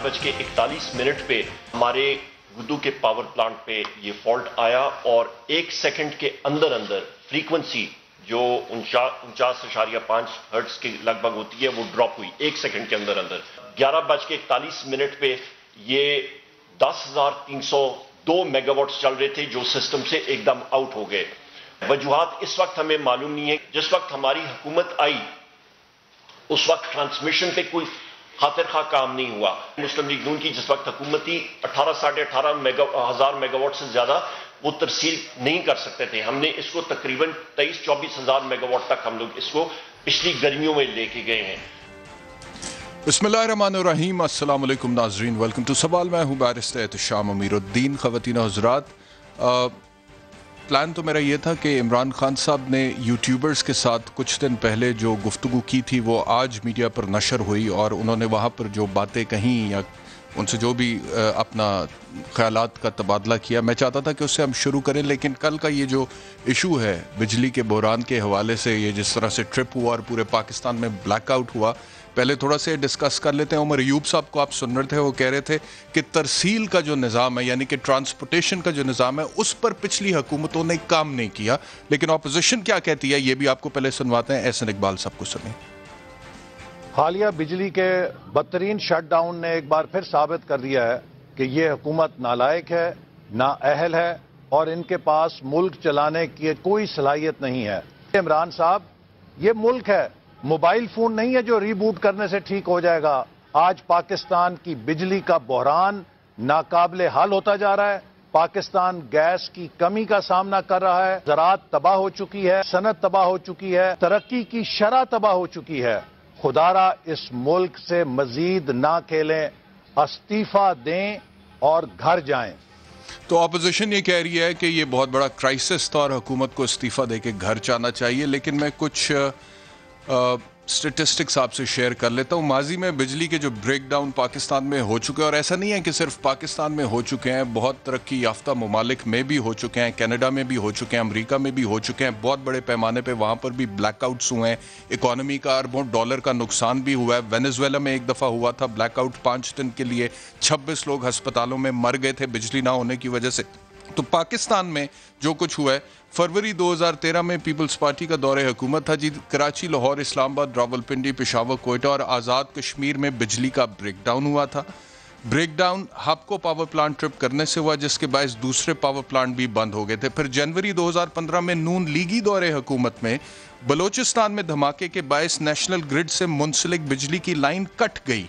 11:41 پہ ہمارے گدو کے پاور پلانٹ پہ یہ فالٹ آیا اور 1 سیکنڈ کے اندر فریکوینسی جو 49.5 ہرٹز کے لگ بھگ ہوتی ہے وہ ڈراپ ہوئی 1 سیکنڈ کے اندر 11:41 پہ یہ 10,302 میگا واٹس چل رہے تھے جو سسٹم سے ایک دم آؤٹ ہو گئے. وجوہات اس وقت ہمیں معلوم نہیں ہے. جس وقت ہماری حکومت آئی اس وقت ٹرانسمیشن پہ کوئی خاطر خواہ کام نہیں ہوا. مسلم لیگ نون کی جس وقت حکومت تھی 18,500 میگا واٹ سے زیادہ وہ ترسیل نہیں کر سکتے تھے. ہم نے اس کو تقریباً 23-24 ہزار میگا واٹ تک ہم لوگ اس کو پچھلی گرمیوں میں لے کے گئے ہیں. بسم اللہ الرحمن الرحیم. السلام علیکم ناظرین, ویلکم ٹو سوال. میں ہوں بیرسٹر احتشام امیر الدین. خواتین و حضرات, پلان تو میرا یہ تھا کہ عمران خان صاحب نے یوٹیوبرز کے ساتھ کچھ دن پہلے جو گفتگو کی تھی وہ آج میڈیا پر نشر ہوئی اور انہوں نے وہاں پر جو باتیں کہیں یا ان سے جو بھی اپنا خیالات کا تبادلہ کیا, میں چاہتا تھا کہ اس سے ہم شروع کریں. لیکن کل کا یہ جو ایشو ہے بجلی کے بحران کے حوالے سے, یہ جس طرح سے ٹرپ ہوا اور پورے پاکستان میں بلیک آؤٹ ہوا, پہلے تھوڑا سے ڈسکس کر لیتے ہیں. عمر ایوب صاحب کو آپ سن رہے تھے, وہ کہہ رہے تھے کہ ترسیل کا جو نظام ہے یعنی کہ ٹرانسپورٹیشن کا جو نظام ہے اس پر پچھلی حکومتوں نے کام نہیں کیا. لیکن اپوزیشن کیا کہتی ہے یہ بھی آپ کو پہلے سنواتے ہیں. احسن اقبال صاحب کو سنیں. حالیہ بجلی کے بدترین شٹ ڈاؤن نے ایک بار پھر ثابت کر دیا ہے کہ یہ حکومت نالائق ہے, نااہل ہے اور ان کے پاس ملک چلانے کی کوئی صلاحیت نہیں ہے. عمران صاحب, یہ ملک ہے, موبائل فون نہیں ہے جو ریبوٹ کرنے سے ٹھیک ہو جائے گا. آج پاکستان کی بجلی کا بحران ناقابل حل ہوتا جا رہا ہے. پاکستان گیس کی کمی کا سامنا کر رہا ہے. زراعت تباہ ہو چکی ہے, صنعت تباہ ہو چکی ہے, ترقی کی شرح تباہ ہو چکی ہے. خدارا اس ملک سے مزید نہ کھیلیں, استعفیٰ دیں اور گھر جائیں. تو اپوزیشن یہ کہہ رہی ہے کہ یہ بہت بڑا کرائسس تھا اور حکومت کو استعفیٰ دے کے گھر جانا چاہیے. لیکن میں کچھ سٹیٹسٹکس آپ سے شیئر کر لیتا ہوں. ماضی میں بجلی کے جو بریک ڈاؤن پاکستان میں ہو چکے ہیں, اور ایسا نہیں ہے کہ صرف پاکستان میں ہو چکے ہیں, بہت ترقی یافتہ ممالک میں بھی ہو چکے ہیں, کینیڈا میں بھی ہو چکے ہیں, امریکہ میں بھی ہو چکے ہیں. بہت بڑے پیمانے پہ وہاں پر بھی بلیک آؤٹس ہوئے ہیں. اکانومی کا اربوں ڈالر کا نقصان بھی ہوا ہے. وینیزویلا میں ایک دفعہ ہوا تھا بلیک آؤٹ, 5 دن کے لیے 26 لوگ ہسپتالوں میں مر گئے تھے بجلی نہ ہونے کی وجہ سے. تو پاکستان میں جو کچھ ہوا ہے, فروری 2013 میں پیپلز پارٹی کا دور حکومت تھا جی. کراچی, لاہور, اسلام آباد, راولپنڈی, پشاور, کوئٹہ اور آزاد کشمیر میں بجلی کا بریک ڈاؤن ہوا تھا. Breakdown Hubco power plant trip کرنے سے ہوا جس کے باعث دوسرے پاور پلانٹ بھی بند ہو گئے تھے. پھر جنوری 2015 میں نون لیگی دور حکومت میں بلوچستان میں دھماکے کے باعث نیشنل گرڈ سے منسلک بجلی کی لائن کٹ گئی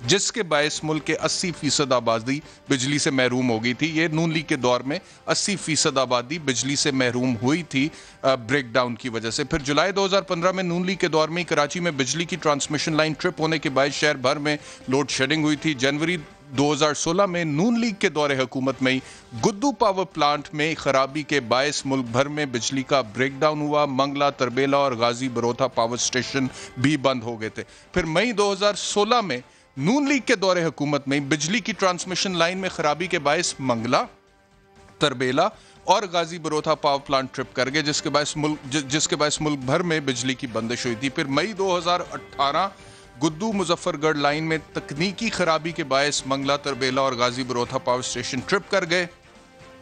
جس کے باعث ملک کے 80% آبادی بجلی سے محروم ہو گئی تھی. یہ نون لیگ کے دور میں 80% آبادی بجلی سے محروم ہوئی تھی بریک ڈاؤن کی وجہ سے. پھر جولائی 2015 میں نون لیگ کے دور میں کراچی میں بجلی کی ٹرانسمیشن لائن ٹرپ ہونے کے باعث شہر بھر میں لوڈ شیڈنگ ہوئی تھی. جنوری 2016 میں نون لیگ کے دور حکومت میں گدو پاور پلانٹ میں خرابی کے باعث ملک بھر میں بجلی کا بریک ڈاؤن ہوا. منگلا, تربیلا اور غازی بروتھا پاور سٹیشن بھی بند ہو گئے تھے. پھر مئی 2016 میں نون لیگ کے دور حکومت میں بجلی کی ٹرانسمیشن لائن میں خرابی کے باعث منگلا, تربیلا اور غازی بروتھا پاور پلانٹ ٹرپ کر گئے جس کے باعث ملک بھر میں بجلی کی بندش ہوئی تھی. پھر مئی 2018 گدو مظفر گڑھ لائن میں تکنیکی خرابی کے باعث منگلا, تربیلا اور غازی بروتھا پاور سٹیشن ٹرپ کر گئے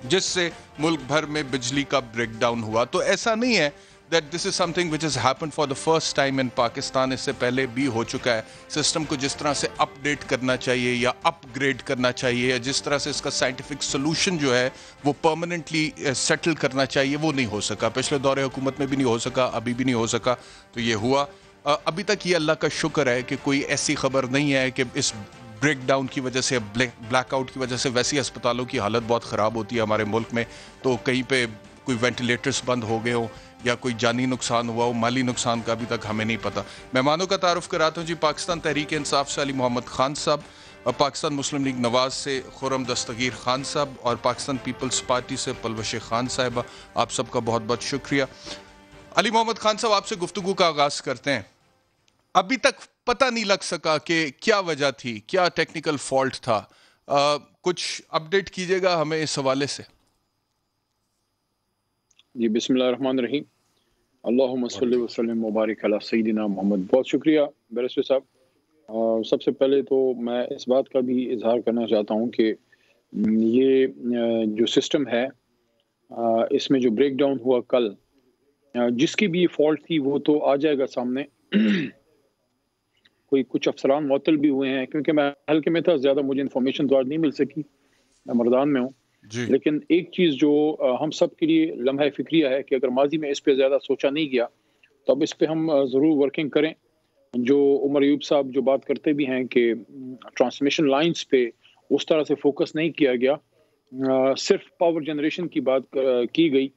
جس سے ملک بھر میں بجلی کا بریک ڈاؤن ہوا. تو ایسا نہیں ہے that this is something which has happened for the first time in Pakistan. اس سے پہلے بھی ہو چکا ہے. سسٹم کو جس طرح سے اپ ڈیٹ کرنا چاہیے یا اپ گریڈ کرنا چاہیے یا جس طرح سے اس کا سائنٹیفک سولوشن جو ہے وہ پرماننٹلی سیٹل کرنا چاہیے وہ نہیں ہو سکا. پچھلے دور حکومت میں بھی نہیں ہو سکا, ابھی بھی نہیں ہو سکا. تو یہ ہوا. ابھی تک یہ اللہ کا شکر ہے کہ کوئی ایسی خبر نہیں ہے کہ اس بریک ڈاؤن کی وجہ سے, بلیک آؤٹ کی وجہ سے ویسی اسپتالوں کی حالت بہت خراب ہوتی ہے ہمارے ملک میں, تو کہیں پہ کوئی وینٹیلیٹرز بند ہو گئے ہوں یا کوئی جانی نقصان ہوا ہو. مالی نقصان کا ابھی تک ہمیں نہیں پتا. مہمانوں کا تعارف کراتا ہوں جی. پاکستان تحریک انصاف سے علی محمد خان صاحب, پاکستان مسلم لیگ نواز سے خرم دستگیر خان صاحب اور پاکستان پیپلز پارٹی سے پلوش خان صاحبہ. آپ سب کا بہت بہت شکریہ. علی محمد خان صاحب, آپ سے گفتگو کا آغاز کرتے ہیں. ابھی تک پتہ نہیں لگ سکا کہ کیا وجہ تھی, کیا ٹیکنیکل فالٹ تھا. کچھ اپڈیٹ کیجیے گا ہمیں اس حوالے سے. جی بسم اللہ الرحمن الرحیم. اللہم صلی وسلم مبارک علی سیدنا محمد. بہت شکریہ بیرسٹر صاحب. سب سے پہلے تو میں اس بات کا بھی اظہار کرنا چاہتا ہوں کہ یہ جو سسٹم ہے اس میں جو بریک ڈاؤن ہوا کل، جس کی بھی فالٹ تھی وہ تو آ جائے گا سامنے. کچھ افسران معطل بھی ہوئے ہیں کیونکہ میں حلقے میں تھا، زیادہ مجھے انفارمیشن تو آج نہیں مل سکی، میں مردان میں ہوں. لیکن ایک چیز جو ہم سب کے لیے لمحہ فکریہ ہے کہ اگر ماضی میں اس پہ زیادہ سوچا نہیں گیا تو اب اس پہ ہم ضرور ورکنگ کریں. جو عمر ایوب صاحب جو بات کرتے بھی ہیں کہ ٹرانسمیشن لائنز پہ اس طرح سے فوکس نہیں کیا گیا، صرف پاور جنریشن کی بات کی گئی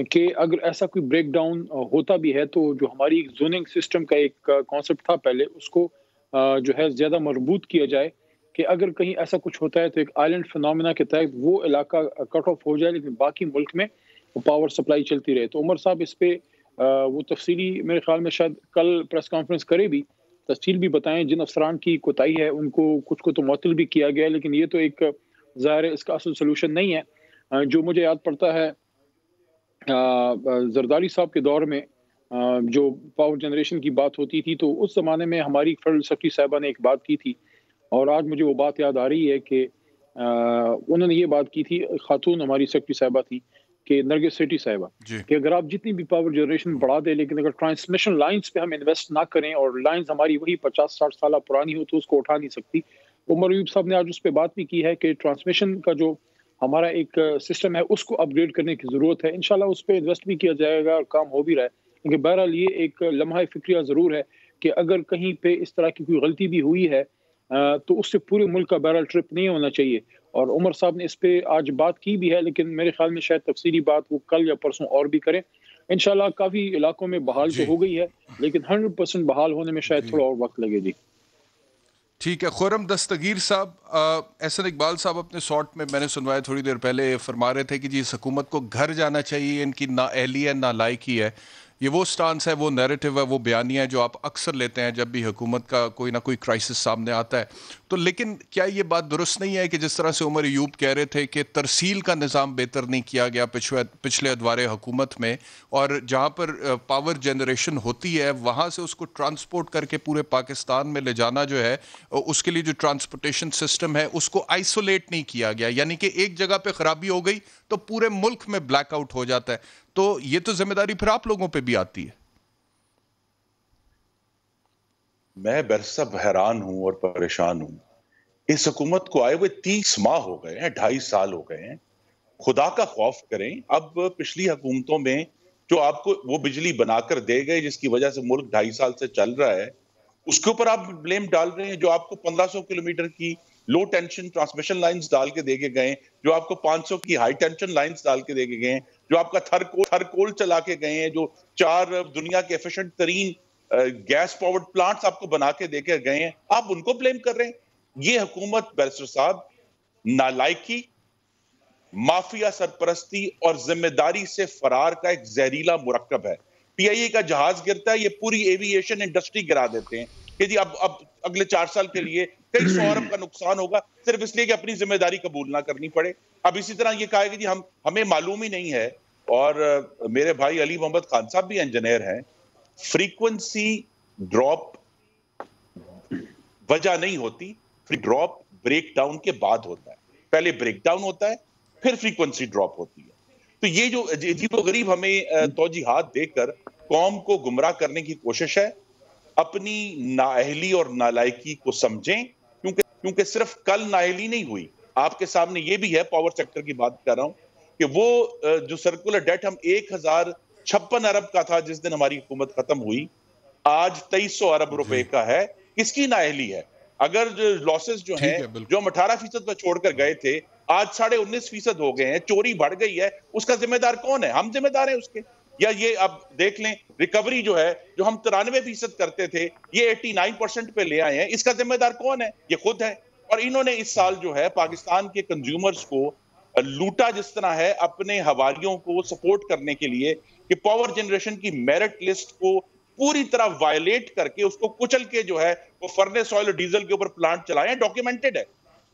کہ اگر ایسا کوئی بریک ڈاؤن ہوتا بھی ہے تو جو ہماری زوننگ سسٹم کا ایک کانسیپٹ تھا پہلے، اس کو جو ہے زیادہ مربوط کیا جائے کہ اگر کہیں ایسا کچھ ہوتا ہے تو ایک آئلینڈ فنومینا کے تحت وہ علاقہ کٹ آف ہو جائے لیکن باقی ملک میں وہ پاور سپلائی چلتی رہے. تو عمر صاحب اس پہ وہ تفصیلی میرے خیال میں شاید کل پریس کانفرنس کرے بھی، تفصیل بھی بتائیں. جن افسران کی کوتاہی ہے ان کو کچھ کو تو معطل بھی کیا گیا، لیکن یہ تو ایک ظاہر ہے اس کا اصل سلوشن نہیں ہے. جو مجھے یاد پڑتا ہے زرداری صاحب کے دور میں جو پاور جنریشن کی بات ہوتی تھی تو اس زمانے میں ہماری فیڈرل سیکرٹری صاحبہ نے ایک بات کی تھی، اور آج مجھے وہ بات یاد آ رہی ہے کہ انہوں نے یہ بات کی تھی، خاتون ہماری سیکرٹری صاحبہ تھی کہ نرگس سیٹی صاحبہ، کہ اگر آپ جتنی بھی پاور جنریشن بڑھا دیں لیکن اگر ٹرانسمیشن لائنز پہ ہم انویسٹ نہ کریں اور لائنز ہماری وہی 50-60 سالہ پرانی ہو تو اس کو اٹھا نہیں سکتی. عمر ایوب صاحب نے آج اس پہ بات بھی کی ہے کہ ٹرانسمیشن کا جو ہمارا ایک سسٹم ہے اس کو اپ گریڈ کرنے کی ضرورت ہے. انشاءاللہ اس پہ انویسٹ بھی کیا جائے گا اور کام ہو بھی رہا ہے. لیکن بہرحال یہ ایک لمحہ فکریہ ضرور ہے کہ اگر کہیں پہ اس طرح کی کوئی غلطی بھی ہوئی ہے تو اس سے پورے ملک کا بہرحال ٹرپ نہیں ہونا چاہیے. اور عمر صاحب نے اس پہ آج بات کی بھی ہے، لیکن میرے خیال میں شاید تفصیلی بات وہ کل یا پرسوں اور بھی کریں. انشاءاللہ کافی علاقوں میں بحال تو ہو گئی ہے لیکن 100% بحال ہونے میں شاید تھوڑا اور وقت لگے. جی ٹھیک ہے. خرم دستگیر صاحب، احسن اقبال صاحب اپنے سارٹ میں نے سنوایا تھوڑی دیر پہلے، فرما رہے تھے کہ جی اس حکومت کو گھر جانا چاہیے، ان کی نااہلی ہے، نالائکی ہے. یہ وہ سٹانس ہے، وہ نیریٹو ہے، وہ بیانیہ ہے جو آپ اکثر لیتے ہیں جب بھی حکومت کا کوئی نہ کوئی کرائسس سامنے آتا ہے. تو لیکن کیا یہ بات درست نہیں ہے کہ جس طرح سے عمر ایوب کہہ رہے تھے کہ ترسیل کا نظام بہتر نہیں کیا گیا پچھلے ادوار حکومت میں، اور جہاں پر پاور جنریشن ہوتی ہے وہاں سے اس کو ٹرانسپورٹ کر کے پورے پاکستان میں لے جانا جو ہے، اس کے لیے جو ٹرانسپورٹیشن سسٹم ہے اس کو آئسولیٹ نہیں کیا گیا، یعنی کہ ایک جگہ پہ خرابی ہو گئی تو پورے ملک میں بلیک آؤٹ ہو جاتا ہے. تو یہ تو ذمہ داری پھر آپ لوگوں پہ بھی آتی ہے. میں برسب حیران ہوں اور پریشان ہوں. اس حکومت کو آئے ہوئے 30 ماہ ہو گئے ہیں، 2.5 سال ہو گئے ہیں. خدا کا خوف کریں. اب پچھلی حکومتوں میں جو آپ کو وہ بجلی بنا کر دے گئے جس کی وجہ سے ملک 2.5 سال سے چل رہا ہے، اس کے اوپر آپ بلیم ڈال رہے ہیں. جو آپ کو 1500 کلومیٹر کی لو ٹینشن ٹرانسمیشن لائنز ڈال کے دے کے گئے، جو آپ کو 500 کی ہائی ٹینشن لائنز ڈال کے دے کے گئے، جو آپ کا تھر کول چلا کے گئے ہیں، جو 4 دنیا کے ایفیشنٹ ترین گیس پاورڈ پلانٹس آپ کو بنا کے دے کے گئے ہیں، آپ ان کو بلیم کر رہے ہیں. یہ حکومت بیرسٹر صاحب نالائکی، مافیا سرپرستی اور ذمہ داری سے فرار کا ایک زہریلا مرکب ہے. پی آئی اے کا جہاز گرتا ہے، یہ پوری ایوییشن انڈسٹری گرا دیتے ہیں کہ جی اب اگلے 4 سال کے لیے کئی 100 ارب کا نقصان ہوگا صرف اس لیے کہ اپنی ذمہ داری قبول نہ کرنی پڑے. اب اسی طرح یہ کہا کہ جی ہمیں معلوم ہی نہیں ہے. اور میرے بھائی علی محمد خان صاحب بھی انجینئر ہیں. فریکوینسی ڈراپ وجہ نہیں ہوتی، ڈراپ بریک ڈاؤن کے بعد ہوتا ہے. پہلے بریک ڈاؤن ہوتا ہے پھر فریکوینسی ڈراپ ہوتی ہے. تو یہ جو عجیب و غریب ہمیں توجیحات دے کر قوم کو گمراہ کرنے کی کوشش ہے. اپنی نااہلی اور نالائکی کو سمجھیں، کیونکہ صرف کل نااہلی نہیں ہوئی، آپ کے سامنے یہ بھی ہے. پاور سیکٹر کی بات کر رہا ہوں کہ وہ جو سرکولر ڈیٹ ہم 1056 ارب کا تھا جس دن ہماری حکومت ختم ہوئی، آج 2300 ارب روپے کا ہے. کس کی نااہلی ہے؟ اگر لاسز جو ہیں جو ہم 18% پر چھوڑ کر گئے تھے آج 19.5% ہو گئے ہیں، چوری بڑھ گئی ہے، اس کا ذمہ دار کون ہے؟ ہم ذمہ دار ہیں اس کے. یا یہ اب دیکھ لیں ریکوری جو ہے، جو ہم 93% کرتے تھے یہ 89% پہ لے آئے ہیں، اس کا ذمہ دار کون ہے؟ یہ خود ہے. اور انہوں نے اس سال جو ہے پاکستان کے کنزیومرز کو لوٹا جس طرح ہے اپنے حوالیوں کو سپورٹ کرنے کے لیے کہ پاور جنریشن کی میرٹ لسٹ کو پوری طرح وائلیٹ کر کے اس کو کچل کے جو ہے وہ فرنس آئل اور ڈیزل کے اوپر پلانٹ چلائے ہیں. ڈاکیومنٹڈ ہے.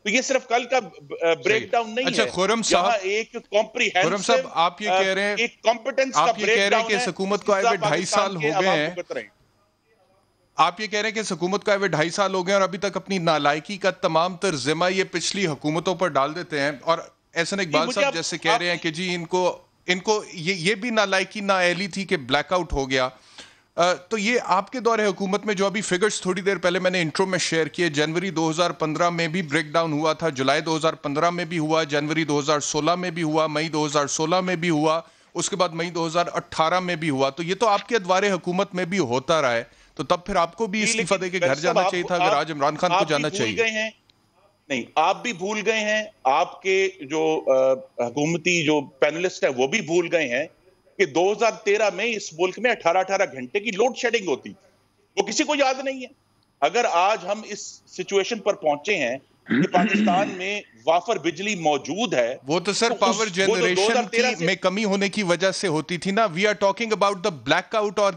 تو یہ صرف کل کا بریک ڈاؤن نہیں ہے. اچھا خرم صاحب، ایک کمپریہنسو آپ یہ کہہ رہے ہیں، ایک کمپٹنس کا آپ یہ کہہ رہے ہیں کہ اس حکومت کو آئے ہوئے 2.5 سال ہو گئے ہیں. آپ یہ کہہ رہے ہیں کہ اس حکومت کا 2.5 سال ہو گئے اور ابھی تک اپنی نالائکی کا تمام تر ذمہ یہ پچھلی حکومتوں پر ڈال دیتے ہیں، اور احسن اقبال صاحب جیسے کہہ رہے ہیں کہ جی ان کو یہ بھی نالائکی نااہلی تھی کہ بلیک آؤٹ ہو گیا. تو یہ آپ کے دور حکومت میں جو ابھی فگرز تھوڑی دیر پہلے میں نے انٹرو میں شیئر کیے، جنوری 2015 میں بھی بریک ڈاؤن ہوا تھا، جولائی 2015 میں بھی ہوا، جنوری 2016 میں بھی ہوا، مئی 2016 میں بھی ہوا، اس کے بعد مئی 2018 میں بھی ہوا. تو یہ تو آپ کے ادوار حکومت میں بھی ہوتا رہا ہے، تو تب پھر آپ کو بھی استعفیٰ دے کے گھر جانا چاہیے تھا اگر آج عمران خان کو جانا چاہیے. نہیں، آپ بھی بھول گئے ہیں، آپ کے جو حکومتی جو پینلسٹ ہیں وہ بھی بھول گئے ہیں کہ 2013 میں اس ملک میں 18 گھنٹے کی لوڈ شیڈنگ ہوتی، وہ کسی کو یاد نہیں ہے. اگر آج ہم اس سچویشن پر پہنچے ہیں کہ پاکستان میں وافر بجلی موجود ہے، وہ تو سر پاور جنریشن میں کمی ہونے کی وجہ سے ہوتی تھی نا. We are talking about the blackout اور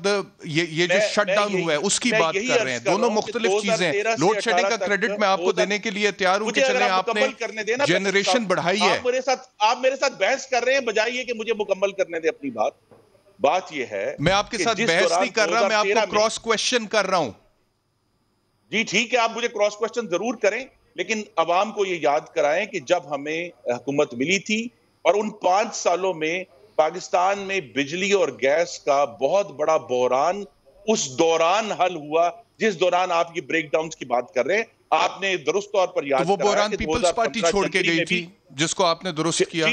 یہ جو شٹ ڈاؤن ہوا ہے اس کی بات کر رہے ہیں. دونوں مختلف چیزیں. لوڈ شیڈنگ کا کریڈٹ میں آپ کو دینے کے لیے تیار ہوں کہ چلیں آپ نے جنریشن بڑھائی ہے. آپ میرے ساتھ بحث کر رہے ہیں بجائے یہ کہ مجھے مکمل کرنے دیں اپنی بات. بات یہ ہے میں آپ کے ساتھ بحث نہیں کر رہا، میں آپ کو کراس کویسچن کر رہا ہوں. جی ٹھیک ہے، آپ مجھے کراس کویسچن ضرور کریں، لیکن عوام کو یہ یاد کرائیں کہ جب ہمیں حکومت ملی تھی اور ان 5 سالوں میں پاکستان میں بجلی اور گیس کا بہت بڑا بحران اس دوران حل ہوا جس دوران آپ یہ بریک ڈاؤنز کی بات کر رہے ہیں. آپ نے درست طور پر یاد وہ بحران پیپلز پارٹی چھوڑ کے گئی تھی جس کو آپ نے درست کیا.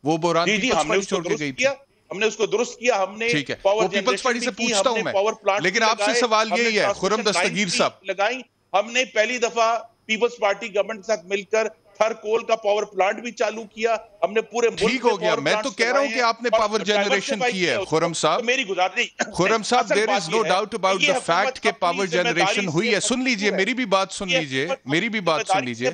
وہ بحران پیپلز پارٹی چھوڑ کے گئی تھی، ہم نے اس کو درست کیا. ہم نے ٹھیک ہے، وہ پیپلز پارٹی سے پوچھتا ہوں میں، لیکن آپ سے سوال یہی ہے خرم دستگیر صاحب، لگائی ہم نے پہلی دفعہ پیپلز پارٹی گورنمنٹ کے ساتھ مل کر تھر کول کا پاور پلانٹ بھی چالو کیا. ہم نے پورے ملک ٹھیک ہو گیا. میں تو کہہ رہا ہوں کہ آپ نے پاور جنریشن کی ہے خرم صاحب. میری گزارش خرم صاحب there is no doubt about the fact کہ پاور جنریشن ہوئی ہے. سن لیجئے میری بھی بات سن لیجئے، میری بھی بات سن لیجئے.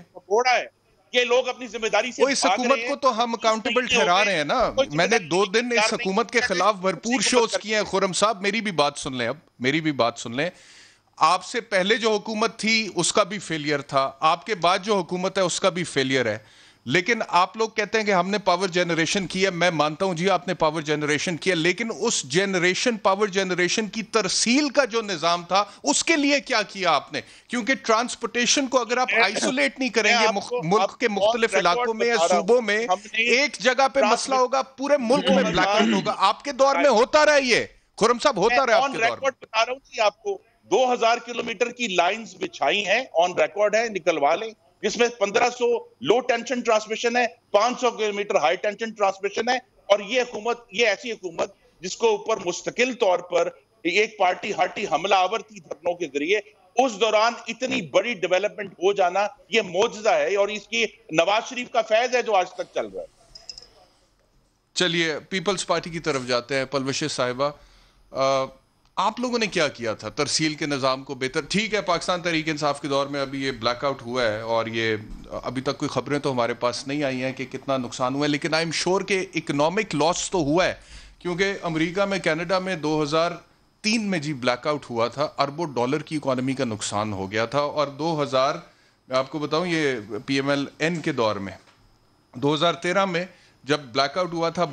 یہ لوگ اپنی ذمہ داری سے اس حکومت کو تو ہم اکاؤنٹیبل ٹھہرا رہے ہیں نا. میں نے 2 دن اس حکومت کے خلاف بھرپور شوز کیے ہیں. خرم صاحب میری بھی بات سن لیں، اب میری بھی بات سن لیں. آپ سے پہلے جو حکومت تھی اس کا بھی فیلئر تھا، آپ کے بعد جو حکومت ہے اس کا بھی فیلئر ہے. لیکن آپ لوگ کہتے ہیں کہ ہم نے پاور جنریشن کی ہے. میں مانتا ہوں جی آپ نے پاور جنریشن کیا، لیکن اس پاور جنریشن کی ترسیل کا جو نظام تھا اس کے لیے کیا کیا آپ نے؟ کیونکہ ٹرانسپورٹیشن کو اگر آپ آئسولیٹ نہیں کریں گے ملک کے مختلف علاقوں میں یا صوبوں میں، ایک جگہ پہ مسئلہ ہوگا، پورے ملک میں بلیک آؤٹ ہوگا. آپ کے دور میں ہوتا رہا یہ خرم صاحب، ہوتا رہا آپ کے دور میں. بتا رہا ہوں کہ آپ کو 2000 کلومیٹر کی لائنز بچھائی ہیں، آن ریکارڈ ہے، نکلوا لیں، جس میں 1500 لو ٹینشن ٹرانسمیشن ہے، 500 کلومیٹر ہائی ٹینشن ٹرانسمیشن ہے. اور یہ ایسی حکومت جس کو اوپر مستقل طور پر ایک پارٹی ہاٹی حملہ آور تھی دھرنوں کے ذریعے، اس دوران اتنی بڑی ڈیولپمنٹ ہو جانا یہ معجزہ ہے، اور اس کی نواز شریف کا فیض ہے جو آج تک چل رہا ہے. چلیے پیپلز پارٹی کی طرف جاتے ہیں. پلوشش صاحبہ، آپ لوگوں نے کیا کیا تھا ترسیل کے نظام کو بہتر؟ ٹھیک ہے پاکستان تحریک انصاف کے دور میں ابھی یہ بلیک آؤٹ ہوا ہے اور یہ ابھی تک کوئی خبریں تو ہمارے پاس نہیں آئی ہیں کہ کتنا نقصان ہوا ہے، لیکن آئی ایم شور کہ اکنامک لاس تو ہوا ہے، کیونکہ امریکہ میں کینیڈا میں 2003 میں جی بلیک آؤٹ ہوا تھا، اربوں ڈالر کی اکانومی کا نقصان ہو گیا تھا. اور 2000 میں آپ کو بتاؤں یہ پی ایم ایل این کے دور میں 2013 میں جب بلیک آؤٹ ہوا تھا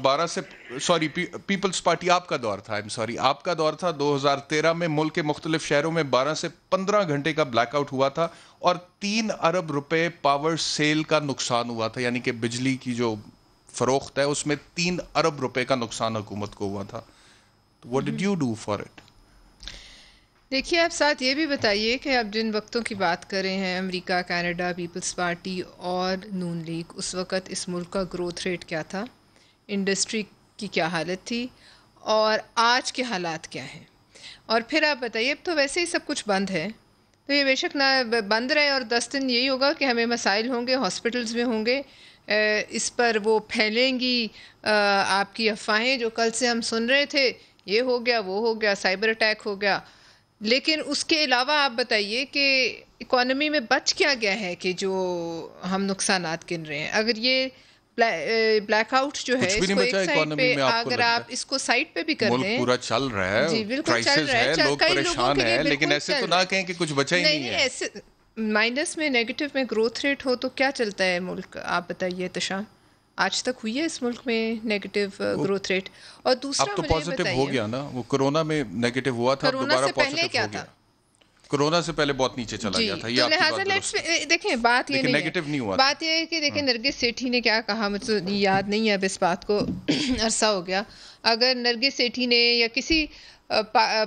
پیپلز پارٹی آپ کا دور تھا، آپ کا دور تھا 2013 میں ملک کے مختلف شہروں میں 12 سے 15 گھنٹے کا بلیک آؤٹ ہوا تھا اور 3 ارب روپے پاور سیل کا نقصان ہوا تھا. یعنی کہ بجلی کی جو فروخت ہے اس میں 3 ارب روپے کا نقصان حکومت کو ہوا تھا. What did you do for it? دیکھیے آپ ساتھ یہ بھی بتائیے کہ آپ جن وقتوں کی بات کر رہے ہیں، امریکہ، کینیڈا، پیپلز پارٹی اور نون لیگ، اس وقت اس ملک کا گروتھ ریٹ کیا تھا، انڈسٹری کی کیا حالت تھی اور آج کے حالات کیا ہیں. اور پھر آپ بتائیے، اب تو ویسے ہی سب کچھ بند ہے، تو یہ بے شک نہ بند رہے اور 10 دن یہی ہوگا کہ ہمیں مسائل ہوں گے، ہاسپٹلز میں ہوں گے، اس پر وہ پھیلیں گی آپ کی افواہیں جو کل سے ہم سن رہے تھے، یہ ہو گیا، وہ ہو گیا، سائبر اٹیک ہو گیا. لیکن اس کے علاوہ آپ بتائیے کہ اکانومی میں بچ کیا گیا ہے کہ جو ہم نقصانات گن رہے ہیں. اگر یہ بلیک آؤٹ جو ہے اس کو ایک سائڈ پہ، اگر آپ اس کو سائڈ پہ بھی کر دیں، ملک پورا چل رہا ہے، جی بالکل چل رہا ہے، لوگ پریشان ہیں، لیکن ایسے تو نہ کہیں کہ کچھ بچا ہی نہیں ہے. ایسے مائنس میں، نیگیٹو میں گروتھ ریٹ ہو تو کیا چلتا ہے ملک؟ آپ بتائیے تشام، آج تک ہوئی ہے اس ملک میں نیگیٹو گروتھ ریٹ؟ اور دوسرا اب تو پازیٹیو ہو گیا نا، وہ کرونا میں نیگیٹو ہوا تھا، دوبارہ پازیٹیو ہو گیا. کورونا سے پہلے بہت نیچے چلا گیا تھا. یہ لہٰذا دیکھیں بات یہ نیگیٹو نہیں ہوا. بات یہ ہے کہ دیکھیں نرگس سیٹھی نے کیا کہا, مجھے یاد نہیں ہے اب اس بات کو, عرصہ ہو گیا. اگر نرگس سیٹھی نے یا کسی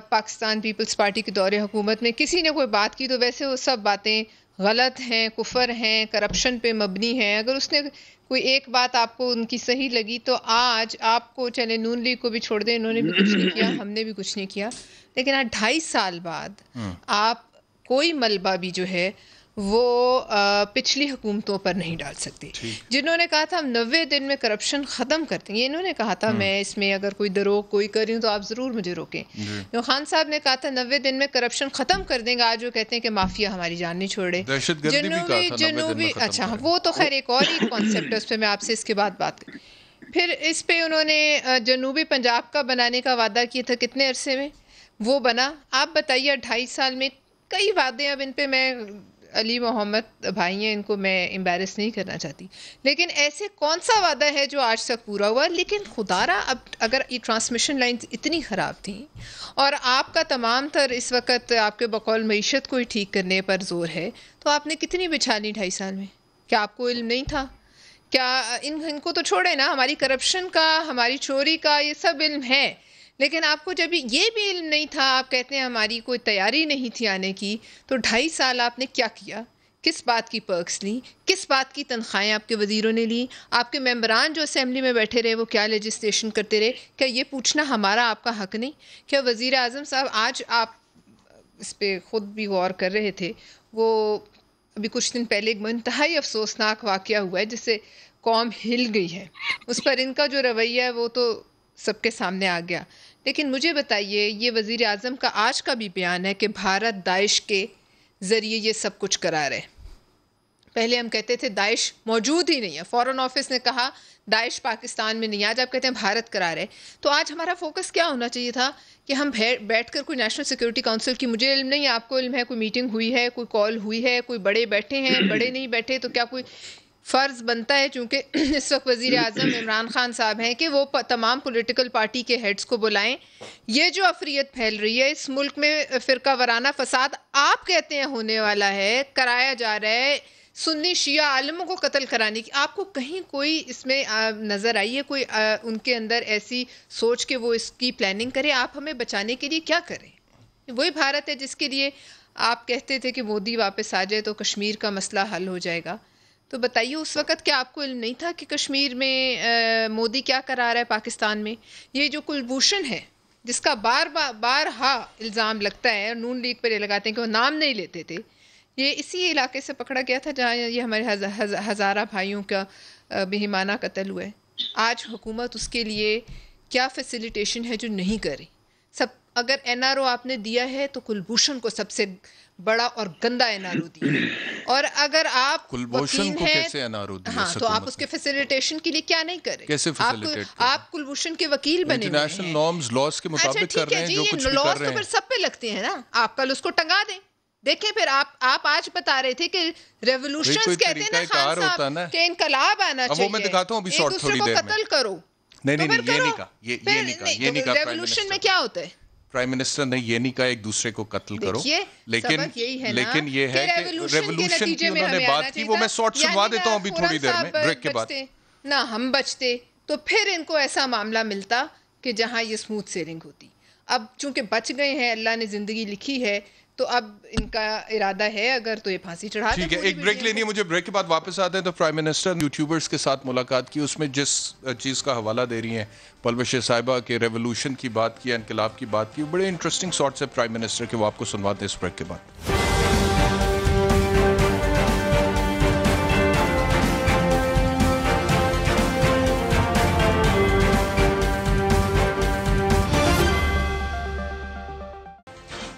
پاکستان پیپلز پارٹی کے دور حکومت میں کسی نے کوئی بات کی تو ویسے وہ سب باتیں غلط ہیں, کفر ہیں, کرپشن پہ مبنی ہیں. اگر اس نے کوئی ایک بات آپ کو ان کی صحیح لگی تو آج آپ کو, چلے نون لیگ کو بھی چھوڑ دیں, انہوں نے بھی کچھ نہیں کیا, ہم نے بھی کچھ نہیں کیا, لیکن آج 2.5 سال بعد آپ کوئی ملبہ بھی جو ہے وہ پچھلی حکومتوں پر نہیں ڈال سکتے. جنہوں نے کہا تھا ہم 90 دن میں کرپشن ختم کرتے ہیں, یہ انہوں نے کہا تھا. میں اس میں اگر کوئی دروغ کوئی کر رہی ہوں تو آپ ضرور مجھے روکیں. جو خان صاحب نے کہا تھا 90 دن میں کرپشن ختم کر دیں گے, آج وہ کہتے ہیں کہ مافیا ہماری جان نہیں چھوڑے. جنوبی اچھا وہ تو خیر ایک اور ہی کانسیپٹ ہے, اس پہ میں آپ سے اس کے بعد بات کروں. پھر اس پہ انہوں نے جنوبی پنجاب کا بنانے کا وعدہ کیا تھا, کتنے عرصے میں وہ بنا آپ بتائیے. 2.5 سال میں کئی وعدے, اب ان پہ میں علی محمد بھائی ہیں, ان کو میں امبیرس نہیں کرنا چاہتی, لیکن ایسے کون سا وعدہ ہے جو آج تک پورا ہوا؟ لیکن خدارا اب اگر یہ ٹرانسمیشن لائنز اتنی خراب تھیں اور آپ کا تمام تر اس وقت آپ کے بقول معیشت کو ہی ٹھیک کرنے پر زور ہے, تو آپ نے کتنی بچھا لی 2.5 سال میں؟ کیا آپ کو علم نہیں تھا؟ کیا ان کو تو چھوڑے نا, ہماری کرپشن کا, ہماری چوری کا یہ سب علم ہے, لیکن آپ کو جب یہ بھی علم نہیں تھا, آپ کہتے ہیں ہماری کوئی تیاری نہیں تھی آنے کی, تو 2.5 سال آپ نے کیا کیا؟ کس بات کی پرکس لی, کس بات کی تنخواہیں آپ کے وزیروں نے لی, آپ کے ممبران جو اسمبلی میں بیٹھے رہے وہ کیا لیجسلیشن کرتے رہے؟ کیا یہ پوچھنا ہمارا آپ کا حق نہیں؟ کیا وزیر اعظم صاحب, آج آپ اس پہ خود بھی غور کر رہے تھے, وہ ابھی کچھ دن پہلے ایک انتہائی افسوسناک واقعہ ہوا ہے جس سے قوم ہل گئی ہے, اس پر ان کا جو رویہ ہے وہ تو سب کے سامنے آ گیا. لیکن مجھے بتائیے, یہ وزیر اعظم کا آج کا بھی بیان ہے کہ بھارت داعش کے ذریعے یہ سب کچھ کرا رہے. پہلے ہم کہتے تھے داعش موجود ہی نہیں ہے, فورن آفس نے کہا داعش پاکستان میں نہیں, آج آپ کہتے ہیں بھارت کرا رہے. تو آج ہمارا فوکس کیا ہونا چاہیے تھا کہ ہم بیٹھ کر کوئی نیشنل سیکورٹی کونسل کی, مجھے علم نہیں, آپ کو علم ہے, کوئی میٹنگ ہوئی ہے, کوئی کال ہوئی ہے, کوئی بڑے بیٹھے ہیں, بڑے نہیں بیٹھے, تو کیا کوئی فرض بنتا ہے, چونکہ اس وقت وزیر اعظم عمران خان صاحب ہیں, کہ وہ تمام پولیٹیکل پارٹی کے ہیڈز کو بلائیں. یہ جو افریت پھیل رہی ہے اس ملک میں, فرقہ وارانہ فساد آپ کہتے ہیں ہونے والا ہے, کرایا جا رہا ہے, سنی شیعہ عالموں کو قتل کرانے کی, آپ کو کہیں کوئی اس میں نظر آئی ہے, کوئی ان کے اندر ایسی سوچ کہ وہ اس کی پلاننگ کرے؟ آپ ہمیں بچانے کے لیے کیا کریں؟ وہی بھارت ہے جس کے لیے آپ کہتے تھے کہ مودی واپس آ جائے تو کشمیر کا مسئلہ حل ہو جائے گا. تو بتائیے اس وقت کیا آپ کو علم نہیں تھا کہ کشمیر میں مودی کیا کرا رہا ہے پاکستان میں؟ یہ جو کلبھوشن ہے جس کا بارہا الزام لگتا ہے, اور نون لیگ پر یہ لگاتے ہیں کہ وہ نام نہیں لیتے تھے, یہ اسی علاقے سے پکڑا گیا تھا جہاں یہ ہمارے ہزارہ بھائیوں کا بہیمانہ قتل ہوا ہے. آج حکومت اس کے لیے کیا فیسیلیٹیشن ہے جو نہیں کر رہی؟ اگر این آر او آپ نے دیا ہے تو کلبھوشن کو سب سے بڑا اور گندا این آر او دیا, اور اگر آپ کلبھوشن کو کیسے این آر او دیا, ہاں, تو آپ اس کے فیسیلیٹیشن کے لیے کیا نہیں کریں؟ کیسے فیسیلیٹیٹ کریں؟ آپ کلبھوشن کے وکیل بنے ہوئے ہیں, انٹرنیشنل نارمز لاز کے مطابق کر رہے ہیں, جو کچھ بھی کر رہے ہیں. لاز تو پھر سب پہ لگتے ہیں نا, آپ کل اس کو ٹنگا دیں. دیکھیں پھر آپ آج بتا رہے تھے کہ ریولوشنز کہتے ہیں نا خان صاحب کہ انقلاب آنا چاہیے, وہ میں دکھاتا ہوں ابھی شارٹ تھوڑی دیر میں, قتل کرو. نہیں یہ نہیں کہا. ریولوشن میں کیا ہوتا ہے؟ پرائم منسٹر نے یہ نہیں کہا ایک دوسرے کو قتل کرو, لیکن یہ ہے کہ ریولوشن کی انہوں نے بات کی, وہ میں شارٹ سنوا دیتا ہوں ابھی تھوڑی دیر میں بریک کے بعد. نہ ہم بچتے تو پھر ان کو ایسا معاملہ ملتا کہ جہاں یہ سموتھ سیلنگ ہوتی. اب چونکہ بچ گئے ہیں, اللہ نے زندگی لکھی ہے, تو اب ان کا ارادہ ہے اگر تو یہ پھانسی چڑھا دیں. ٹھیک ہے, ایک بریک لینی ہے مجھے, بریک کے بعد واپس آتے ہیں. تو پرائم منسٹر یوٹیوبرز کے ساتھ ملاقات کی, اس میں جس چیز کا حوالہ دے رہی ہیں پلوش صاحبہ کے ریولوشن کی بات کی, انقلاب کی بات کی, بڑے انٹرسٹنگ شارٹس ہے پرائم منسٹر کے, وہ آپ کو سنواتے ہیں اس بریک کے بعد.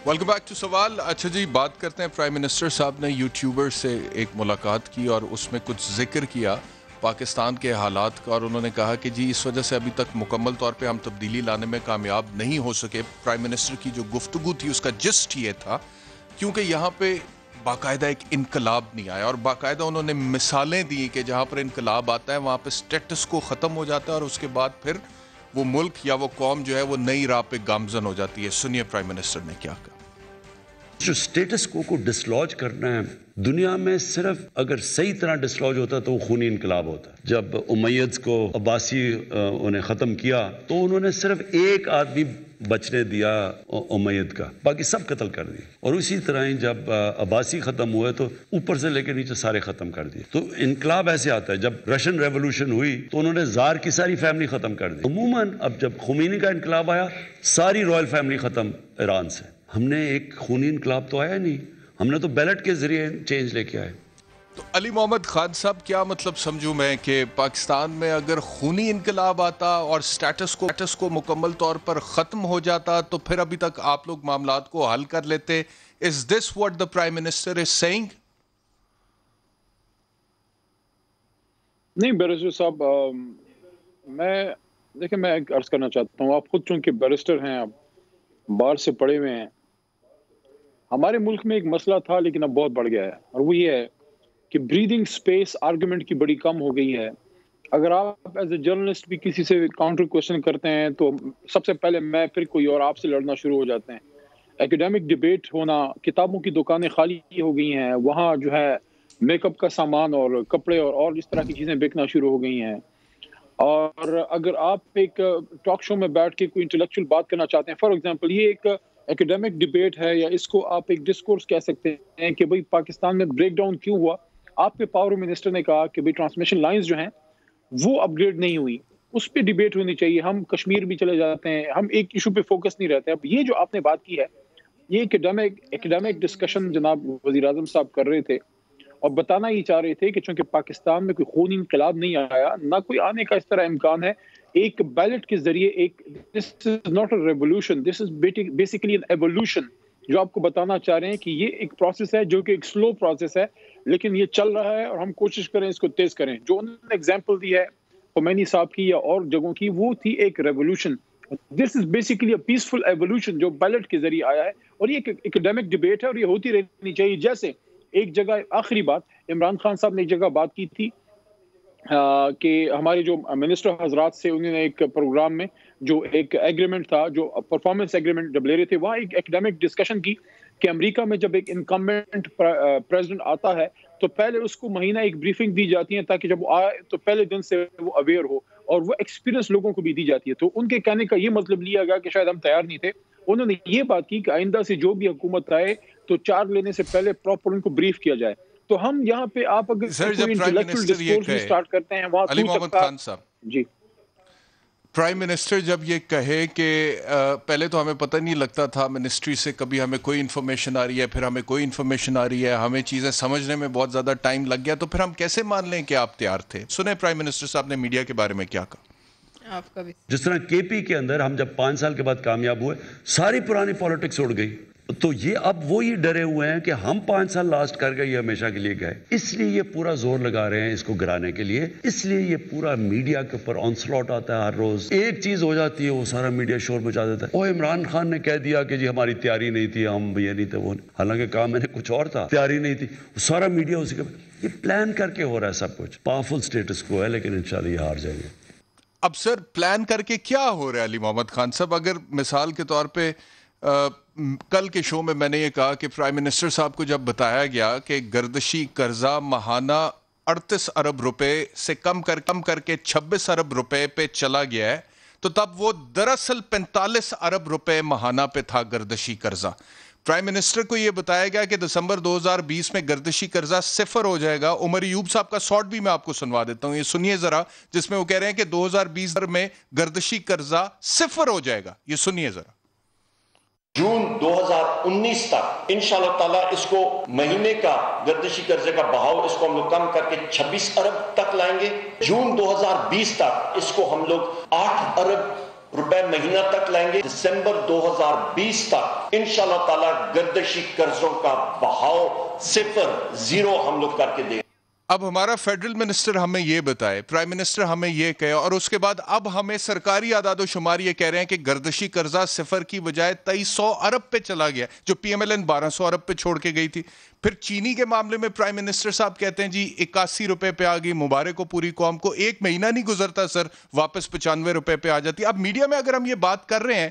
ویلکم بیک ٹو سوال. اچھا جی, بات کرتے ہیں. پرائم منسٹر صاحب نے یوٹیوبر سے ایک ملاقات کی اور اس میں کچھ ذکر کیا پاکستان کے حالات کا, اور انہوں نے کہا کہ جی اس وجہ سے ابھی تک مکمل طور پہ ہم تبدیلی لانے میں کامیاب نہیں ہو سکے. پرائم منسٹر کی جو گفتگو تھی اس کا جسٹ یہ تھا کیونکہ یہاں پہ باقاعدہ ایک انقلاب نہیں آیا, اور باقاعدہ انہوں نے مثالیں دی کہ جہاں پر انقلاب آتا ہے وہاں پہ سٹیٹس کو ختم ہو جاتا ہے, اور اس کے بعد پھر وہ ملک یا وہ قوم جو ہے وہ نئی راہ پہ گامزن ہو جاتی ہے. سنیے پرائم منسٹر نے کیا کہا. جو سٹیٹس کو ڈسلوج کرنا ہے دنیا میں صرف اگر صحیح طرح ڈسلوج ہوتا تو وہ خونی انقلاب ہوتا. جب امیدز کو عباسی انہیں ختم کیا تو انہوں نے صرف ایک آدمی بچنے دیا امید کا، باقی سب قتل کر دیے. اور اسی طرح ہی جب عباسی ختم ہوئے تو اوپر سے لے کے نیچے سارے ختم کر دیے. تو انقلاب ایسے آتا ہے. جب رشین ریولوشن ہوئی تو انہوں نے زار کی ساری فیملی ختم کر دی. عموماً اب جب خمینی کا انقلاب آیا ساری رائل فیملی ختم ایران سے. ہم نے ایک خونی انقلاب تو آیا نہیں، ہم نے تو بیلٹ کے ذریعے چینج لے کے آئے. تو علی محمد خان صاحب کیا مطلب سمجھوں میں کہ پاکستان میں اگر خونی انقلاب آتا اور سٹیٹس کو مکمل طور پر ختم ہو جاتا تو پھر ابھی تک آپ لوگ معاملات کو حل کر لیتے. Is this what the Prime Minister is saying? نہیں بیرسٹر صاحب، میں ایک عرض کرنا چاہتا ہوں، آپ خود چونکہ بیرسٹر ہیں، آپ باہر سے پڑھے ہوئے ہیں. ہمارے ملک میں ایک مسئلہ تھا لیکن اب بہت بڑھ گیا ہے، اور وہ یہ ہے کہ بریدنگ سپیس آرگومنٹ کی بڑی کم ہو گئی ہے. اگر آپ ایز اے جرنلسٹ بھی کسی سے کاؤنٹر کوشچن کرتے ہیں تو سب سے پہلے میں پھر کوئی اور آپ سے لڑنا شروع ہو جاتے ہیں. ایکیڈیمک ڈیبیٹ ہونا، کتابوں کی دکانیں خالی ہو گئی ہیں، وہاں جو ہے میک اپ کا سامان اور کپڑے اور اس طرح کی چیزیں بکنا شروع ہو گئی ہیں. اور اگر آپ ایک ٹاک شو میں بیٹھ کے کوئی انٹلیکچوئل بات کرنا چاہتے ہیں، فار ایگزامپل یہ ایک ایکیڈیمک ڈیبیٹ ہے یا اس کو آپ ایک ڈسکورس کہہ سکتے ہیں کہ بھئی پاکستان میں بریک ڈاؤن کیوں ہوا. آپ کے پاور منسٹر نے کہا کہ بھئی ٹرانسمیشن لائنز جو ہیں وہ اپ گریڈ نہیں ہوئی، اس پہ ڈیبیٹ ہونی چاہیے. ہم کشمیر بھی چلے جاتے ہیں، ہم ایک ایشو پہ فوکس نہیں رہتے. اب یہ جو آپ نے بات کی ہے یہ ایکیڈیمک ڈسکشن جناب وزیر اعظم صاحب کر رہے تھے اور بتانا ہی چاہ رہے تھے کہ چونکہ پاکستان میں کوئی خونی انقلاب نہیں آیا، نہ کوئی آنے کا اس طرح امکان ہے. ایک بیلٹ کے ذریعے this is not a revolution, this is basically an evolution. جو آپ کو بتانا چاہ رہے ہیں کہ یہ ایک پروسیس ہے جو کہ ایک سلو پروسیس ہے، لیکن یہ چل رہا ہے اور ہم کوشش کریں اس کو تیز کریں. جو انہوں نے ایگزامپل دی ہے خمینی صاحب کی یا اور جگہوں کی، وہ تھی ایک revolution. This is basically a peaceful evolution جو بیلٹ کے ذریعے آیا ہے، اور یہ ایک ایکیڈیمک ڈیبیٹ ہے اور یہ ہوتی رہنی چاہیے. جیسے ایک جگہ آخری بات عمران خان صاحب نے ایک جگہ بات کی تھی کہ ہمارے جو منسٹر حضرات سے انہوں نے ایک پروگرام میں جو ایک ایگریمنٹ تھا، جو پرفارمنس ایگریمنٹ جب لے رہے تھے، وہاں ایک ایکیڈیمک ڈسکشن کی کہ امریکہ میں جب ایک انکمبنٹ پریزیڈنٹ آتا ہے تو پہلے اس کو مہینہ ایک بریفنگ دی جاتی ہے تاکہ جب وہ آئے تو پہلے دن سے وہ اویئر ہو، اور وہ ایکسپیرینس لوگوں کو بھی دی جاتی ہے. تو ان کے کہنے کا یہ مطلب لیا گیا کہ شاید ہم تیار نہیں تھے. انہوں نے یہ بات کی کہ آئندہ سے جو بھی حکومت آئے تو چارج لینے سے پہلے پراپر ان کو بریف کیا جائے. تو ہم یہاں پہ آپ اگر کوئی انٹلیکچوئل ڈسکورس بھی سٹارٹ کرتے ہیں وہاں علی محمد خان صاحب، جی پرائم منسٹر جب یہ کہے کہ پہلے تو ہمیں پتہ نہیں لگتا تھا منسٹری سے، کبھی ہمیں کوئی انفارمیشن آ رہی ہے، پھر ہمیں کوئی انفارمیشن آ رہی ہے، ہمیں چیزیں سمجھنے میں بہت زیادہ ٹائم لگ گیا، تو پھر ہم کیسے مان لیں کہ آپ تیار تھے؟ سنیں پرائم منسٹر صاحب نے میڈیا کے بارے میں کیا کہا. آپ کا بھی جس طرح کے پی کے اندر ہم جب 5 سال کے بعد کامیاب ہوئے ساری پرانی پالیٹکس اڑ گئی. تو یہ اب وہی ڈرے ہوئے ہیں کہ ہم 5 سال لاسٹ کر گئے، یہ ہمیشہ کے لیے گئے. اس لیے یہ پورا زور لگا رہے ہیں اس کو گرانے کے لیے. اس لیے یہ پورا میڈیا کے اوپر آنسلاٹ آتا ہے. ہر روز ایک چیز ہو جاتی ہے وہ سارا میڈیا شور مچا دیتا ہے. وہ عمران خان نے کہہ دیا کہ جی ہماری تیاری نہیں تھی، ہم یہ نہیں تھے وہ، حالانکہ کہا میں نے کچھ اور تھا، تیاری نہیں تھی. سارا میڈیا اسی کا یہ پلان کر کے ہو رہا ہے سب کچھ. پاورفل سٹیٹس کو ہے لیکن انشاءاللہ یہ ہار جائیں گے. اب سر پلان کر کے کیا ہو رہا ہے علی محمد خان صاحب؟ اگر مثال کے طور پہ کل کے شو میں نے یہ کہا کہ پرائم منسٹر صاحب کو جب بتایا گیا کہ گردشی قرضہ ماہانہ 38 ارب روپے سے کم کر کے 26 ارب روپے پہ چلا گیا ہے، تو تب وہ دراصل 45 ارب روپے ماہانہ پہ تھا گردشی قرضہ. پرائم منسٹر کو یہ بتایا گیا کہ دسمبر 2020 میں گردشی قرضہ 0 ہو جائے گا. عمر ایوب صاحب کا شارٹ بھی میں آپ کو سنوا دیتا ہوں، یہ سنیے ذرا، جس میں وہ کہہ رہے ہیں کہ 2020 میں گردشی قرضہ 0 ہو جائے گا. یہ سنیے ذرا. جون 2019 تک انشاءاللہ تعالیٰ اس کو مہینے کا گردشی قرضے کا بہاؤ اس کو ہم لوگ کم کر کے 26 ارب تک لائیں گے. جون 2020 تک اس کو ہم لوگ 8 ارب روپے مہینہ تک لائیں گے. دسمبر 2020 تک انشاءاللہ تعالیٰ گردشی قرضوں کا بہاؤ 0 ہم لوگ کر کے دیں. اب ہمارا فیڈرل منسٹر ہمیں یہ بتائے، پرائم منسٹر ہمیں یہ کہے، اور اس کے بعد اب ہمیں سرکاری اعداد و شمار یہ کہہ رہے ہیں کہ گردشی قرضہ 0 کی بجائے 2300 ارب پہ چلا گیا، جو پی ایم ایل این 1200 ارب پہ چھوڑ کے گئی تھی. پھر چینی کے معاملے میں پرائم منسٹر صاحب کہتے ہیں جی 81 روپے پہ آ گئی، مبارک ہو پوری قوم کو. 1 مہینہ نہیں گزرتا سر واپس 95 روپے پہ آ جاتی. اب میڈیا میں اگر ہم یہ بات کر رہے ہیں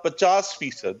50%,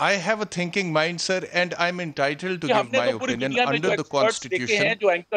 I have a thinking mind, sir, and I'm entitled to give my opinion under the Constitution.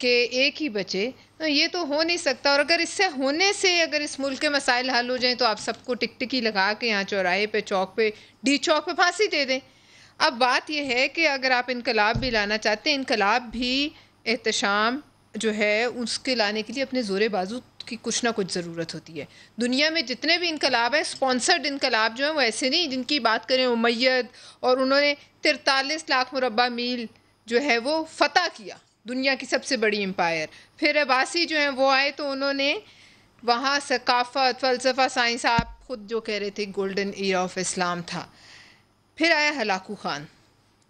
کہ ایک ہی بچے، یہ تو ہو نہیں سکتا. اور اگر اس سے ہونے سے اگر اس ملک کے مسائل حل ہو جائیں تو آپ سب کو ٹک ٹکی لگا کے یہاں چوراہے پہ، چوک پہ، ڈی چوک پہ پھانسی دے دیں. اب بات یہ ہے کہ اگر آپ انقلاب بھی لانا چاہتے ہیں، انقلاب بھی احتشام جو ہے اس کے لانے کے لیے اپنے زور بازو کی کچھ نہ کچھ ضرورت ہوتی ہے. دنیا میں جتنے بھی انقلاب ہیں، سپانسرڈ انقلاب جو ہیں وہ ایسے نہیں جن کی بات کریں امید، اور انہوں نے 43 لاکھ مربع میل جو ہے وہ فتح کیا، دنیا کی سب سے بڑی امپائر. پھر عباسی جو ہیں وہ آئے تو انہوں نے وہاں ثقافت، فلسفہ، سائنس، آپ خود جو کہہ رہے تھے گولڈن ایرا آف اسلام تھا. پھر آیا ہلاکو خان.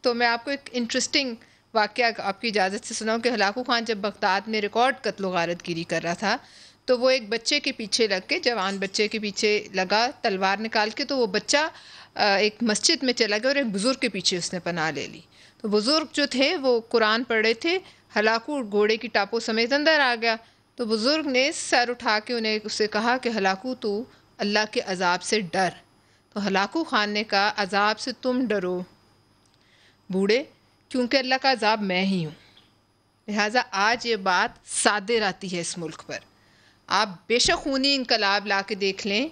تو میں آپ کو ایک انٹرسٹنگ واقعہ آپ کی اجازت سے سناؤں کہ ہلاکو خان جب بغداد میں ریکارڈ قتل و غارت گیری کر رہا تھا تو وہ ایک بچے کے پیچھے لگ کے، جوان بچے کے پیچھے لگا تلوار نکال کے، تو وہ بچہ ایک مسجد میں چلا گیا اور ایک بزرگ کے پیچھے اس نے پناہ لے لی. تو بزرگ جو تھے وہ قرآن پڑھ رہے تھے، ہلاکو گھوڑے کی ٹاپوں سمیت اندر آ گیا. تو بزرگ نے سر اٹھا کے انہیں اس سے کہا کہ ہلاکو تو اللہ کے عذاب سے ڈر. تو ہلاکو خان نے کہا عذاب سے تم ڈرو بوڑھے، کیونکہ اللہ کا عذاب میں ہی ہوں. لہٰذا آج یہ بات صادر آتی ہے اس ملک پر. آپ بے شک خونی انقلاب لا کے دیکھ لیں،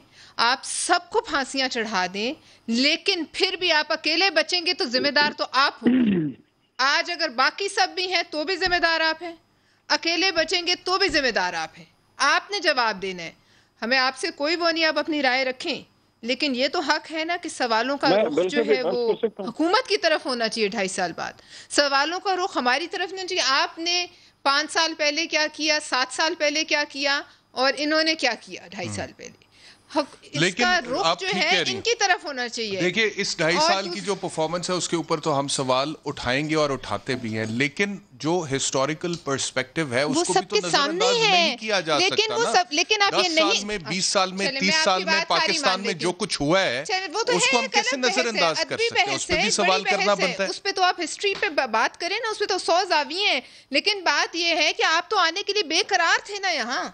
آپ سب کو پھانسیاں چڑھا دیں، لیکن پھر بھی آپ اکیلے بچیں گے تو ذمہ دار تو آپ ہوں. آج اگر باقی سب بھی ہیں تو بھی ذمہ دار آپ ہیں، اکیلے بچیں گے تو بھی ذمہ دار آپ ہیں. آپ نے جواب دینا ہے. ہمیں آپ سے کوئی وہ نہیں، آپ اپنی رائے رکھیں، لیکن یہ تو حق ہے نا کہ سوالوں کا رخ جو ہے وہ حکومت کی طرف ہونا چاہیے. 2.5 سال بعد سوالوں کا رخ ہماری طرف نہیں چاہیے. آپ نے 5 سال پہلے کیا کیا، 7 سال پہلے کیا کیا، اور انہوں نے کیا کیا 2.5 سال پہلے. اس کا رخ جو ہے ان کی طرف ہونا چاہیے. دیکھیں اس 2.5 سال کی جو پرفارمنس ہے اس کے اوپر تو ہم سوال اٹھائیں گے اور اٹھاتے بھی ہیں، لیکن جو ہسٹوریکل پرسپیکٹیو ہے اس کو بھی تو نظر انداز نہیں کیا جا سکتا نا. لیکن آپ یہ 10 سال میں، 20 سال میں، 30 سال میں پاکستان میں جو کچھ ہوا ہے اس کو ہم کیسے نظر انداز کر سکتے ہیں؟ اس پہ بھی سوال کرنا بنتا ہے. اس پہ تو آپ ہسٹری پہ بات کریں نا، اس پہ تو 100 زاویے ہیں. لیکن بات یہ ہے کہ آپ تو آنے کے لیے بے قرار تھے نا. یہاں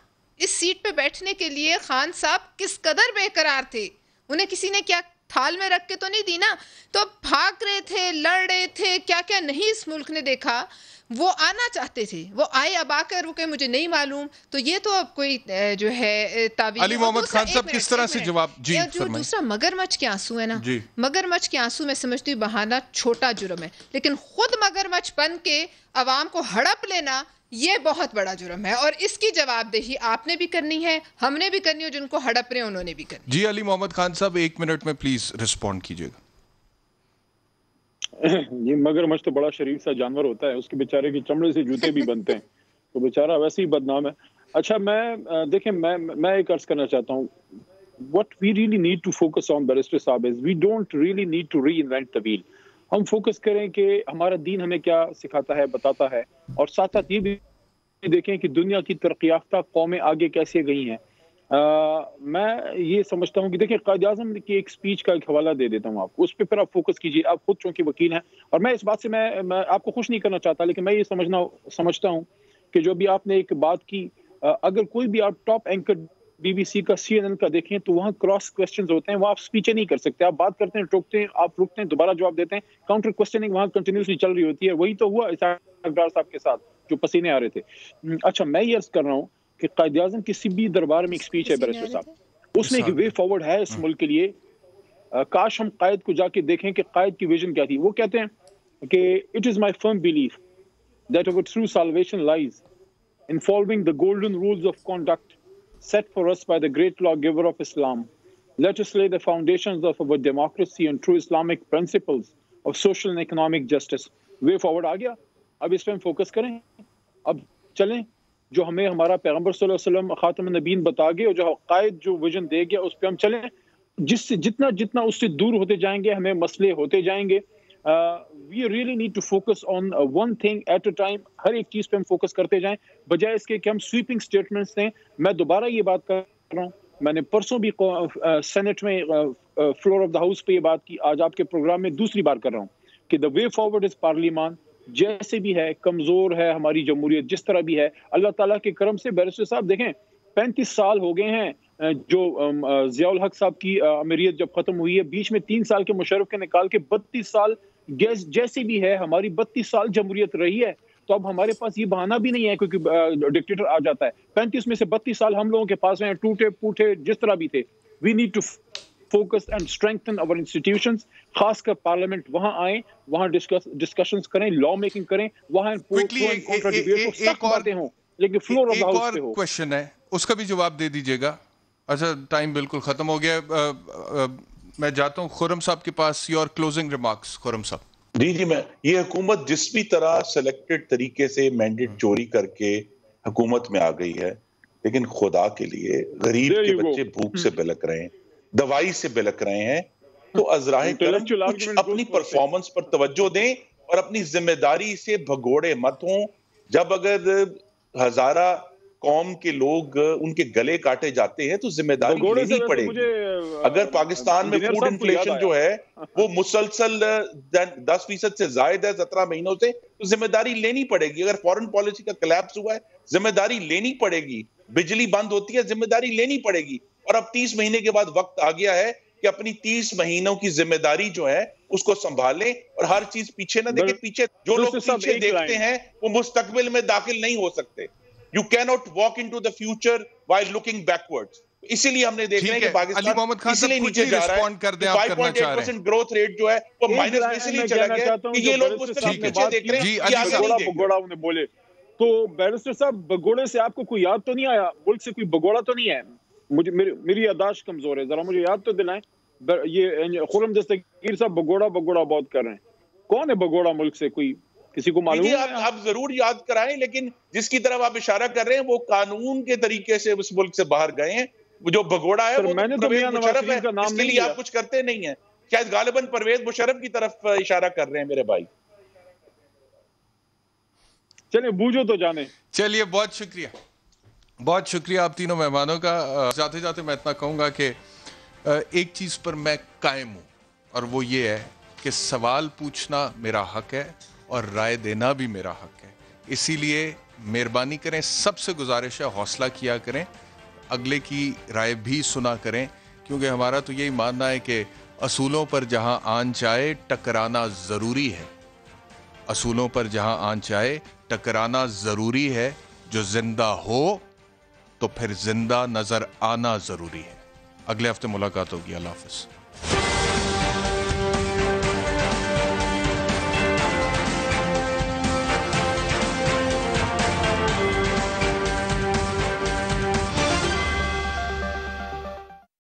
اس سیٹ پہ بیٹھنے کے لیے خان صاحب کس قدر بے قرار تھے. انہیں کسی نے کیا تھال میں رکھ کے تو نہیں دی نا. تو بھاگ رہے تھے، لڑ رہے تھے، کیا کیا نہیں اس ملک نے دیکھا. وہ آنا چاہتے تھے، وہ آئے، اب آ کر رکے مجھے نہیں معلوم. تو یہ تو اب کوئی جو ہے تعبیر. علی محمد خان صاحب کس طرح سے جواب جی فرمائیں. دوسرا مگر مچھ کے آنسو ہے نا، مگر مچھ کے آنسو میں سمجھتی ہوں بہانا چھوٹا جرم ہے، لیکن خود مگر مچھ بن کے عوام کو ہڑپ لینا یہ بہت بڑا جرم ہے. اور اس کی جواب دہی آپ نے بھی کرنی ہے، ہم نے بھی کرنی ہے، جن کو ہڑپ رہے ہیں انہوں نے بھی کرنی. جی علی محمد خان صاحب 1 منٹ میں پلیز رسپونڈ کیجئے گا. یہ مگر مچھ تو بڑا شریف سا جانور ہوتا ہے، اس کے بیچارے کی چمڑے سے جوتے بھی بنتے ہیں، تو بیچارہ ویسے ہی بدنام ہے. اچھا دیکھیں میں ایک عرض کرنا چاہتا ہوں. what we really need to focus on barrister صاحب is we don't really need to reinvent the wheel. ہم فوکس کریں کہ ہمارا دین ہمیں کیا سکھاتا ہے، بتاتا ہے، اور ساتھ ساتھ یہ بھی دیکھیں کہ دنیا کی ترقی یافتہ قومیں آگے کیسے گئی ہیں. میں یہ سمجھتا ہوں کہ دیکھیں قائد اعظم کی ایک سپیچ کا ایک حوالہ دے دیتا ہوں آپ کو، اس پہ پھر آپ فوکس کیجیے. آپ خود چونکہ وکیل ہیں، اور میں اس بات سے میں آپ کو خوش نہیں کرنا چاہتا، لیکن میں یہ سمجھتا ہوں کہ جو بھی آپ نے ایک بات کی، اگر کوئی بھی آپ ٹاپ اینکر BBC کا CNN کا دیکھیں تو وہاں کراس کوسچنز ہوتے ہیں، وہ آپ سپیچیں نہیں کر سکتے. آپ بات کرتے ہیں، ٹوکتے ہیں، آپ رکتے ہیں، دوبارہ جواب دیتے ہیں. کاؤنٹر کوسچننگ وہاں کنٹینیوسلی چل رہی ہوتی ہے. وہی تو ہوا اسحاق ڈار صاحب کے ساتھ جو پسینے آ رہے تھے. اچھا میں یہ عرض کر رہا ہوں کہ قائد اعظم کسی بھی دربار میں ایک سپیچ ہے بیرسٹر صاحب، اس میں ایک وے فارورڈ ہے اس ملک کے لیے. کاش ہم قائد کو جا کے دیکھیں کہ قائد کی ویژن کیا تھی. وہ کہتے ہیں کہ it is my firm belief that our true salvation lies in following the golden rules of conduct set for us by the great lawgiver of Islam. Let us lay the foundations of our democracy and true Islamic principles of social and economic justice. Way forward آ گیا. اب اس پہ ہم focus کریں، اب چلیں جو ہمیں ہمارا پیغمبر صلی اللہ علیہ وسلم خاتم النبیین بتا گئے، اور جو قائد جو ویژن دے گیا اس پہ ہم چلیں. جس سے جتنا اس سے دور ہوتے جائیں گے ہمیں مسئلے ہوتے جائیں گے. We really need to focus on one thing at a time. ہر ایک چیز پہ ہم فوکس کرتے جائیں، بجائے اس کے کہ ہم سویپنگ سٹیٹمنٹس دیں. میں دوبارہ یہ بات کر رہا ہوں، میں نے پرسوں بھی سینٹ میں فلور آف دا ہاؤس پہ یہ بات کی، آج آپ کے پروگرام میں دوسری بار کر رہا ہوں کہ دا وے فارورڈ از پارلیمان. جیسے بھی ہے، کمزور ہے ہماری جمہوریت، جس طرح بھی ہے، اللہ تعالیٰ کے کرم سے بیرسٹر صاحب دیکھیں 35 سال ہو گئے ہیں جو ضیاء الحق صاحب کی امیریت جب ختم ہوئی ہے، بیچ میں 3 سال کے مشرف کے نکال کے 32 سال جیسے بھی ہے ہماری 32 سال جمہوریت رہی ہے. تو اب ہمارے پاس یہ بہانہ بھی نہیں ہے کیونکہ ڈکٹیٹر آ جاتا ہے. 35 میں سے 32 سال ہم لوگوں کے پاس ہیں, ٹوٹے پوٹے جس طرح بھی تھے. We need to focus and strengthen our institutions, خاص کر پارلیمنٹ وہاں آئیں, وہاں ڈسکشنز کریں, لا میکنگ کریں, وہاں سخت باتیں ہوں, لیکن فلور آف دا ہاؤس پہ ہو. کویشچن ہے, اس کا بھی جواب دے دیجیے گا. اچھا ٹائم بالکل ختم ہو گیا, میں جاتا ہوں خرم صاحب کے پاس. یور کلوزنگ ریمارکس خرم صاحب. جی میں یہ حکومت جس بھی طرح سلیکٹڈ طریقے سے مینڈیٹ چوری کر کے حکومت میں آ گئی ہے, لیکن خدا کے لیے غریب کے بچے بھوک سے بلک رہے ہیں, دوائی سے بلک رہے ہیں, تو ازراہ کرم کچھ اپنی پرفارمنس پر توجہ دیں اور اپنی ذمہ داری سے بھگوڑے مت ہوں. جب اگر ہزارہ قوم کے لوگ ان کے گلے کاٹے جاتے ہیں تو ذمہ داری لینی پڑے گی. اگر پاکستان میں فوڈ انفلیشن جو ہے وہ مسلسل 10% سے زائد ہے 17 مہینوں سے, تو ذمہ داری لینی پڑے گی. اگر فورن پالیسی کا کلیپس ہوا ہے, ذمہ داری لینی پڑے گی. بجلی بند ہوتی ہے, ذمہ داری لینی پڑے گی. اور اب 30 مہینے کے بعد وقت آ گیا ہے کہ اپنی 30 مہینوں کی ذمہ داری جو ہے اس کو سنبھالیں اور ہر چیز پیچھے نہ دیکھیں. پیچھے جو لوگ پیچھے دیکھتے ہیں وہ مستقبل میں داخل نہیں ہو سکتے. You cannot walk into the future while looking backwards. اسی لیے ہم نے دیکھا ہے کہ پاکستان اس لیے نیچے جا رہا ہے. 5.8% گروتھ ریٹ جو ہے وہ مائنس میں اس لیے چلا گیا کہ یہ لوگ مجھ سے پیچھے دیکھ رہے ہیں, بگوڑا انہیں بولے. تو بیرسٹر صاحب, بگوڑے سے آپ کو کوئی یاد تو نہیں آیا؟ ملک سے کوئی بگوڑا تو نہیں ہے؟ مجھے میری یادداشت کمزور ہے, ذرا مجھے یاد تو دلائیں. یہ خرم دستگیر صاحب بگوڑا بہت کر رہے ہیں. کون ہے بگوڑا ملک سے؟ کوئی کسی کو معلوم ہے؟ آپ ضرور یاد کرائیں, لیکن جس کی طرف آپ اشارہ کر رہے ہیں وہ قانون کے طریقے سے اس ملک سے باہر گئے ہیں. جو بگوڑا ہے وہ پرویز مشرف ہے, اس کے لیے آپ کچھ کرتے نہیں ہیں. شاید غالباً پرویز مشرف کی طرف اشارہ کر رہے ہیں میرے بھائی. چلیں بوجھو تو جانے. چلیے بہت شکریہ آپ تینوں مہمانوں کا. جاتے جاتے میں اتنا کہوں گا کہ ایک چیز پر میں قائم ہوں, اور وہ یہ ہے کہ سوال پوچھنا میرا حق ہے اور رائے دینا بھی میرا حق ہے. اسی لیے مہربانی کریں, سب سے گزارش ہے حوصلہ کیا کریں, اگلے کی رائے بھی سنا کریں, کیونکہ ہمارا تو یہی ماننا ہے کہ اصولوں پر جہاں آن چاہے ٹکرانا ضروری ہے. اصولوں پر جہاں آن چاہے ٹکرانا ضروری ہے. جو زندہ ہو تو پھر زندہ نظر آنا ضروری ہے. اگلے ہفتے ملاقات ہوگی. اللہ حافظ.